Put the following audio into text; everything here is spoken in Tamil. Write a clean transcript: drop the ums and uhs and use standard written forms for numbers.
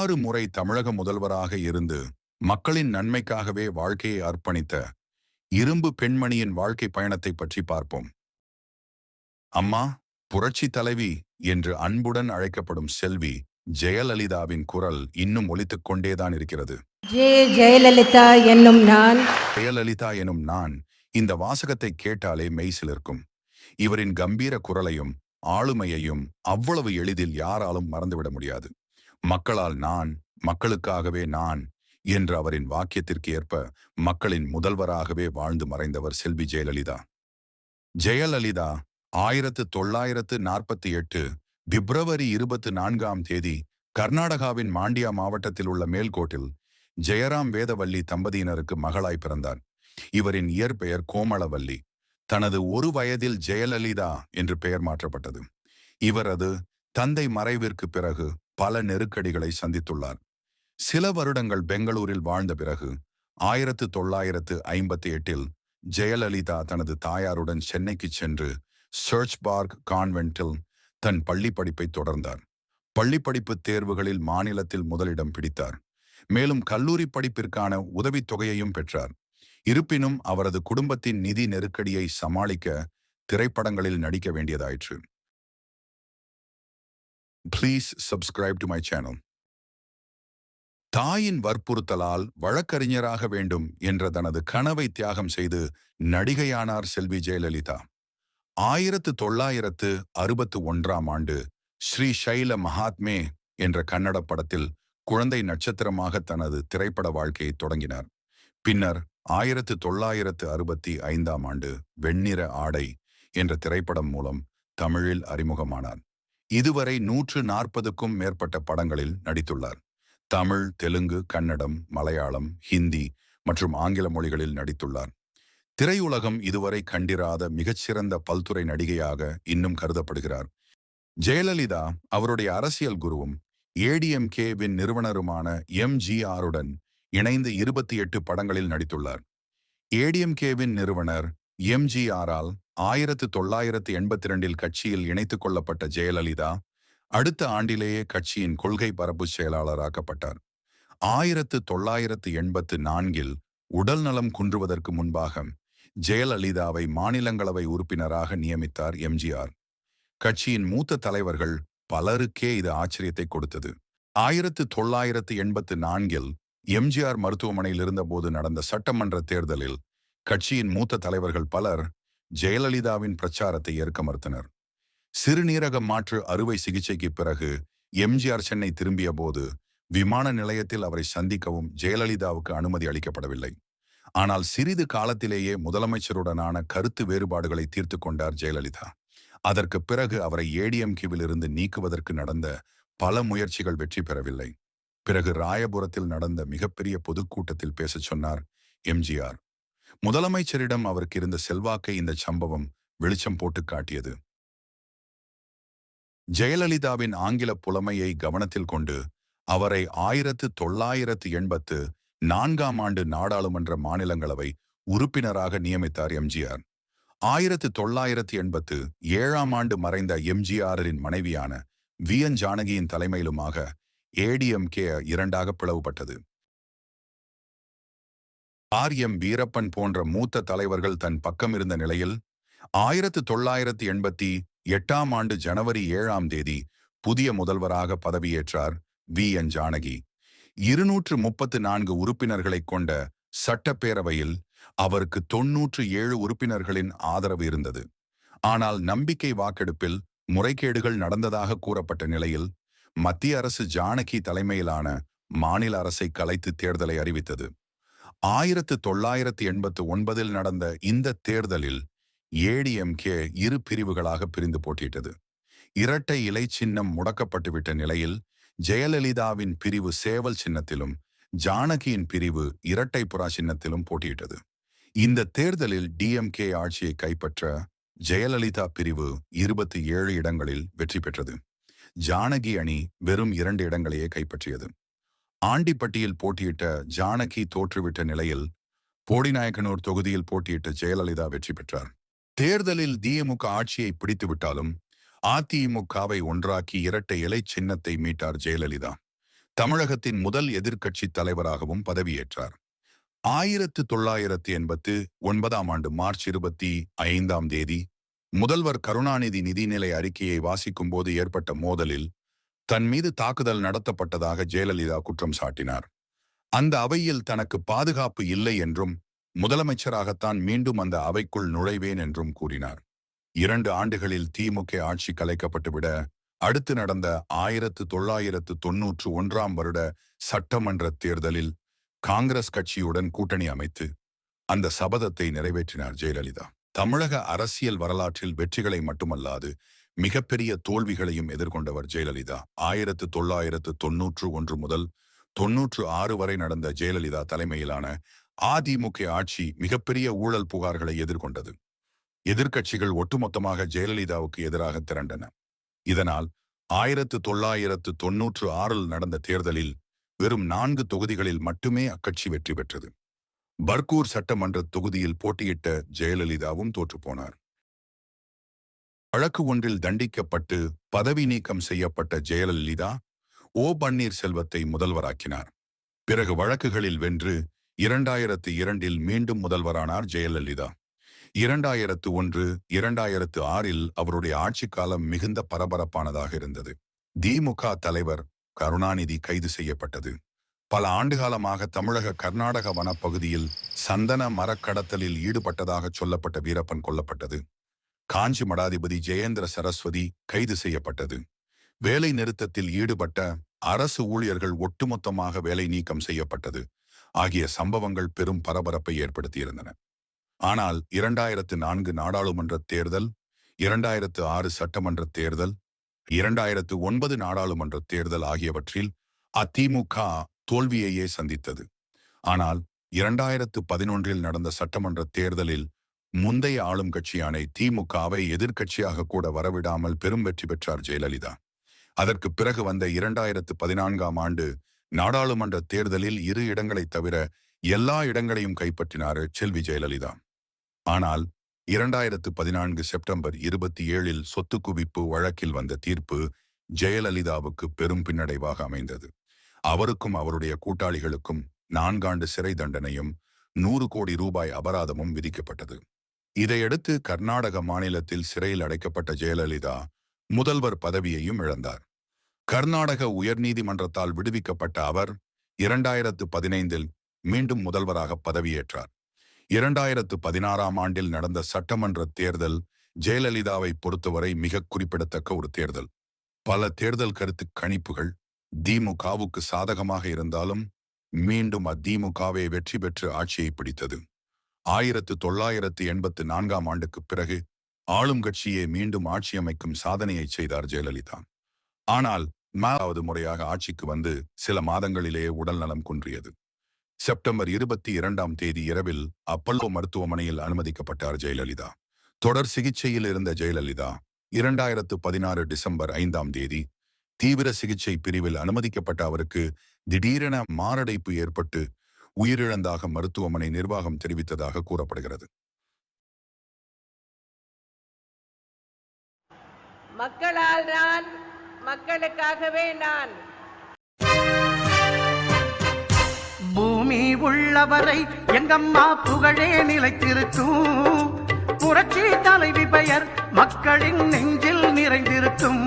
6 முறை தமிழக முதல்வராக இருந்து மக்களின் நன்மைக்காகவே வாழ்க்கையை அர்ப்பணித்த இரும்பு பெண்மணியின் வாழ்க்கை பயணத்தை பற்றி பார்ப்போம். அம்மா, புரட்சி தலைவி என்று அன்புடன் அழைக்கப்படும் செல்வி ஜெயலலிதாவின் குரல் இன்னும் ஒலித்துக் கொண்டேதான் இருக்கிறது. ஜெயலலிதா என்னும் நான். ஜெயலலிதா எனும் நான் இந்த வாசகத்தை கேட்டாலே மெய்சிலிருக்கும். இவரின் கம்பீர குரலையும் ஆளுமையையும் அவ்வளவு எளிதில் யாராலும் மறந்துவிட முடியாது. மக்களால் நான், மக்களுக்காகவே நான் என்ற அவரின் வாக்கியத்திற்கு ஏற்ப மக்களின் முதல்வராகவே வாழ்ந்து மறைந்தவர் செல்வி ஜெயலலிதா. ஜெயலலிதா 1948 பிப்ரவரி 24ஆம் தேதி கர்நாடகாவின் மாண்டியா மாவட்டத்தில் உள்ள மேல்கோட்டில் ஜெயராம் வேதவல்லி தம்பதியினருக்கு மகளாய் பிறந்தார். இவரின் இயற்பெயர் கோமளவல்லி. தனது 1 வயதில் ஜெயலலிதா என்று பெயர் மாற்றப்பட்டது. இவரது தந்தை மறைவிற்கு பிறகு பல நெருக்கடிகளை சந்தித்துள்ளார். சில வருடங்கள் பெங்களூரில் வாழ்ந்த பிறகு 1958 ஜெயலலிதா தனது தாயாருடன் சென்னைக்கு சென்று சர்ச்பார்க் கான்வென்ட்டில் தன் பள்ளி படிப்பை தொடர்ந்தார். பள்ளிப்படிப்பு தேர்வுகளில் மாநிலத்தில் முதலிடம் பிடித்தார். மேலும் கல்லூரி படிப்பிற்கான உதவித்தொகையையும் பெற்றார். இருப்பினும் அவரது குடும்பத்தின் நிதி நெருக்கடியை சமாளிக்க திரைப்படங்களில் நடிக்க வேண்டியதாயிற்று. Please subscribe to my channel. தாயின் வற்புறுத்தலால் வழக்கறிஞராக வேண்டும் என்ற தனது கனவை தியாகம் செய்து நடிகையானார் செல்வி ஜெயலலிதா. 1961ஆம் ஆண்டு ஸ்ரீ சைல மகாத்மே என்ற கன்னட படத்தில் குழந்தை நட்சத்திரமாக தனது திரைப்பட வாழ்க்கையை தொடங்கினார். பின்னர் 1965ஆம் ஆண்டு வெண்ணிற ஆடை என்ற திரைப்படம் மூலம் தமிழில் அறிமுகமானார். இதுவரை 140க்கும் மேற்பட்ட படங்களில் நடித்துள்ளார். தமிழ், தெலுங்கு, கன்னடம், மலையாளம், ஹிந்தி மற்றும் ஆங்கில மொழிகளில் நடித்துள்ளார். திரையுலகம் இதுவரை கண்டிராத மிகச்சிறந்த பல்துறை நடிகையாக இன்னும் கருதப்படுகிறார். ஜெயலலிதா அவருடைய அரசியல் குருவும் ஏடிஎம்கேவின் நிறுவனருமான எம்ஜிஆருடன் இணைந்து 28 படங்களில் நடித்துள்ளார். ஏடிஎம்கேவின் நிறுவனர் எம்ஜிஆரால் 1982 கட்சியில் இணைத்துக் கொள்ளப்பட்ட ஜெயலலிதா அடுத்த ஆண்டிலேயே கட்சியின் கொள்கை பரப்பு செயலாளராக்கப்பட்டார். 1984 உடல் நலம் குன்றுவதற்கு முன்பாக ஜெயலலிதாவை மாநிலங்களவை உறுப்பினராக நியமித்தார் எம்ஜிஆர். கட்சியின் மூத்த தலைவர்கள் பலருக்கே இது ஆச்சரியத்தை கொடுத்தது. 1984 எம்ஜிஆர் மருத்துவமனையில் இருந்தபோது நடந்த சட்டமன்ற தேர்தலில் கட்சியின் மூத்த தலைவர்கள் பலர் ஜெயலலிதாவின் பிரச்சாரத்தை ஏற்க மறுத்தனர். சிறுநீரக மாற்று அறுவை சிகிச்சைக்கு பிறகு எம்ஜிஆர் சென்னை திரும்பிய போது விமான நிலையத்தில் அவரை சந்திக்கவும் ஜெயலலிதாவுக்கு அனுமதி அளிக்கப்படவில்லை. ஆனால் சிறிது காலத்திலேயே முதலமைச்சருடனான கருத்து வேறுபாடுகளை தீர்த்து கொண்டார் ஜெயலலிதா. அதற்கு பிறகு அவரை ஏடிஎம்கேவில் இருந்து நீக்குவதற்கு நடந்த பல முயற்சிகள் வெற்றி பெறவில்லை. பிறகு ராயபுரத்தில் நடந்த மிகப்பெரிய பொதுக்கூட்டத்தில் பேசச் சொன்னார் எம்ஜிஆர். முதலமைச்சரிடம் அவருக்கு இருந்த செல்வாக்கை இந்த சம்பவம் வெளிச்சம் போட்டு காட்டியது. ஜெயலலிதாவின் ஆங்கில புலமையை கவனத்தில் கொண்டு அவரை 1984ஆம் ஆண்டு நாடாளுமன்ற மாநிலங்களவை உறுப்பினராக நியமித்தார் எம்ஜிஆர். 1987ஆம் ஆண்டு மறைந்த எம்ஜிஆரின் மனைவியான வி.என். ஜானகியின் தலைமையிலுமாக ஏடிஎம்கே 2ஆக பிளவுபட்டது. ஆர்.எம். வீரப்பன் போன்ற மூத்த தலைவர்கள் தன் பக்கம் இருந்த நிலையில் 1988ஆம் ஆண்டு ஜனவரி 7ஆம் தேதி புதிய முதல்வராக பதவியேற்றார் வி.என். ஜானகி. 234 உறுப்பினர்களை கொண்ட சட்டப்பேரவையில் அவருக்கு 97 உறுப்பினர்களின் ஆதரவு இருந்தது. ஆனால் நம்பிக்கை வாக்கெடுப்பில் முறைகேடுகள் நடந்ததாக கூறப்பட்ட நிலையில் மத்திய அரசு ஜானகி தலைமையிலான மாநில அரசை கலைத்து தேர்தலை அறிவித்தது. 1989 நடந்த இந்த தேர்தலில் ஏடிஎம்கே 2 பிரிவுகளாக பிரிந்து போட்டியிட்டது. இரட்டை இலை சின்னம் முடக்கப்பட்டுவிட்ட நிலையில் ஜெயலலிதாவின் பிரிவு சேவல் சின்னத்திலும் ஜானகியின் பிரிவு இரட்டை புறா சின்னத்திலும் போட்டியிட்டது. இந்த தேர்தலில் டிஎம்கே ஆட்சியை கைப்பற்ற ஜெயலலிதா பிரிவு 27 இடங்களில் வெற்றி பெற்றது. ஜானகி அணி வெறும் 2 இடங்களையே கைப்பற்றியது. ஆண்டிப்பட்டியில் போட்டியிட்ட ஜானகி தோற்றுவிட்ட நிலையில் போடிநாயக்கனூர் தொகுதியில் போட்டியிட்ட ஜெயலலிதா வெற்றி பெற்றார். தேர்தலில் திமுக ஆட்சியை பிடித்துவிட்டாலும் அதிமுகவை ஒன்றாக்கி இரட்டை இலை சின்னத்தை மீட்டார் ஜெயலலிதா. தமிழகத்தின் முதல் எதிர்க்கட்சி தலைவராகவும் பதவியேற்றார். 1989 மார்ச் 25 முதல்வர் கருணாநிதி நிதிநிலை அறிக்கையை வாசிக்கும் போது ஏற்பட்ட மோதலில் தன் மீது தாக்குதல் நடத்தப்பட்டதாக ஜெயலலிதா குற்றம் சாட்டினார். அந்த அவையில் தனக்கு பாதுகாப்பு இல்லை என்றும் முதலமைச்சராகத்தான் மீண்டும் அந்த அவைக்குள் நுழைவேன் என்றும் கூறினார். 2 ஆண்டுகளில் திமுக ஆட்சி கலைக்கப்பட்டுவிட அடுத்து நடந்த 1991 வருட சட்டமன்ற தேர்தலில் காங்கிரஸ் கட்சியுடன் கூட்டணி அமைத்து அந்த சபதத்தை நிறைவேற்றினார் ஜெயலலிதா. தமிழக அரசியல் வரலாற்றில் வெற்றிகளை மட்டுமல்லாது மிகப்பெரிய தோல்விகளையும் எதிர்கொண்டவர் ஜெயலலிதா. 1991 முதல் 96 வரை நடந்த ஜெயலலிதா தலைமையிலான அதிமுக ஆட்சி மிகப்பெரிய ஊழல் புகார்களை எதிர்கொண்டது. எதிர்க்கட்சிகள் ஒட்டுமொத்தமாக ஜெயலலிதாவுக்கு எதிராக திரண்டன. இதனால் 1996 நடந்த தேர்தலில் வெறும் 4 தொகுதிகளில் மட்டுமே அக்கட்சி வெற்றி பெற்றது. பர்கூர் சட்டமன்ற தொகுதியில் போட்டியிட்ட ஜெயலலிதாவும் தோற்றுப்போனார். வழக்கு ஒன்றில் தண்டிக்கப்பட்டு பதவி நீக்கம் செய்யப்பட்ட ஜெயலலிதா ஓ பன்னீர்செல்வத்தை முதல்வராக்கினார். பிறகு வழக்குகளில் வென்று 2002 மீண்டும் முதல்வரானார் ஜெயலலிதா. 2001, 2006 அவருடைய ஆட்சி காலம் மிகுந்த பரபரப்பானதாக இருந்தது. திமுக தலைவர் கருணாநிதி கைது செய்யப்பட்டது. பல ஆண்டுகாலமாக தமிழக கர்நாடக வனப்பகுதியில் சந்தன மரக்கடத்தலில் ஈடுபட்டதாக சொல்லப்பட்ட வீரப்பன் கொல்லப்பட்டது. காஞ்சி மடாதிபதி ஜெயேந்திர சரஸ்வதி கைது செய்யப்பட்டது. வேலை நிறுத்தத்தில் ஈடுபட்ட அரசு ஊழியர்கள் ஒட்டுமொத்தமாக வேலை நீக்கம் செய்யப்பட்டது ஆகிய சம்பவங்கள் பெரும் பரபரப்பை ஏற்படுத்தியிருந்தன. ஆனால் 2004 நாடாளுமன்ற தேர்தல், 2006 சட்டமன்ற தேர்தல், 2009 நாடாளுமன்ற தேர்தல் ஆகியவற்றில் அதிமுக தோல்வியையே சந்தித்தது. ஆனால் 2011 நடந்த சட்டமன்ற தேர்தலில் முந்தைய ஆளும் கட்சியான திமுகவை எதிர்க்கட்சியாக கூட வரவிடாமல் பெரும் வெற்றி பெற்றார் ஜெயலலிதா. அதற்கு பிறகு வந்த 2014 நாடாளுமன்ற தேர்தலில் 2 இடங்களை தவிர எல்லா இடங்களையும் கைப்பற்றினார் செல்வி ஜெயலலிதா. ஆனால் 2014 செப்டம்பர் 27 சொத்து குவிப்பு வழக்கில் வந்த தீர்ப்பு ஜெயலலிதாவுக்கு பெரும் பின்னடைவாக அமைந்தது. அவருக்கும் அவருடைய கூட்டாளிகளுக்கும் 4 ஆண்டு சிறை தண்டனையும் 100 கோடி ரூபாய் அபராதமும் விதிக்கப்பட்டது. இதையடுத்து கர்நாடக மாநிலத்தில் சிறையில் அடைக்கப்பட்ட ஜெயலலிதா முதல்வர் பதவியையும் இழந்தார். கர்நாடக உயர்நீதிமன்றத்தால் விடுவிக்கப்பட்ட அவர் 2015 மீண்டும் முதல்வராக பதவியேற்றார். 2016 நடந்த சட்டமன்ற தேர்தல் ஜெயலலிதாவை பொறுத்தவரை மிக குறிப்பிடத்தக்க ஒரு தேர்தல். பல தேர்தல் கருத்து கணிப்புகள் திமுகவுக்கு சாதகமாக இருந்தாலும் மீண்டும் அதிமுகவை வெற்றி பெற்று ஆட்சியை பிடித்தது. 1984 பிறகு ஆளும் கட்சியே மீண்டும் ஆட்சி அமைக்கும் சாதனையை செய்தார் ஜெயலலிதா. ஆனால் 4வது முறையாக ஆட்சிக்கு வந்து சில மாதங்களிலேயே உடல் நலம் குன்றியது. செப்டம்பர் 22 இரவில் அப்பல்லோ மருத்துவமனையில் அனுமதிக்கப்பட்டார் ஜெயலலிதா. தொடர் சிகிச்சையில் இருந்த ஜெயலலிதா 2016 டிசம்பர் 5 தீவிர சிகிச்சை பிரிவில் அனுமதிக்கப்பட்ட அவருக்கு திடீரென மாரடைப்பு ஏற்பட்டு உயிரிழந்தாக மருத்துவமனை நிர்வாகம் தெரிவித்ததாக கூறப்படுகிறது. மக்களால் நான், மக்களுக்காகவே நான். பூமி உள்ளவரை எங்கம்மா புகழே நிலைத்திருக்கும். புரட்சி தலைவி பெயர் மக்களின் நெஞ்சில் நிறைந்திருக்கும்.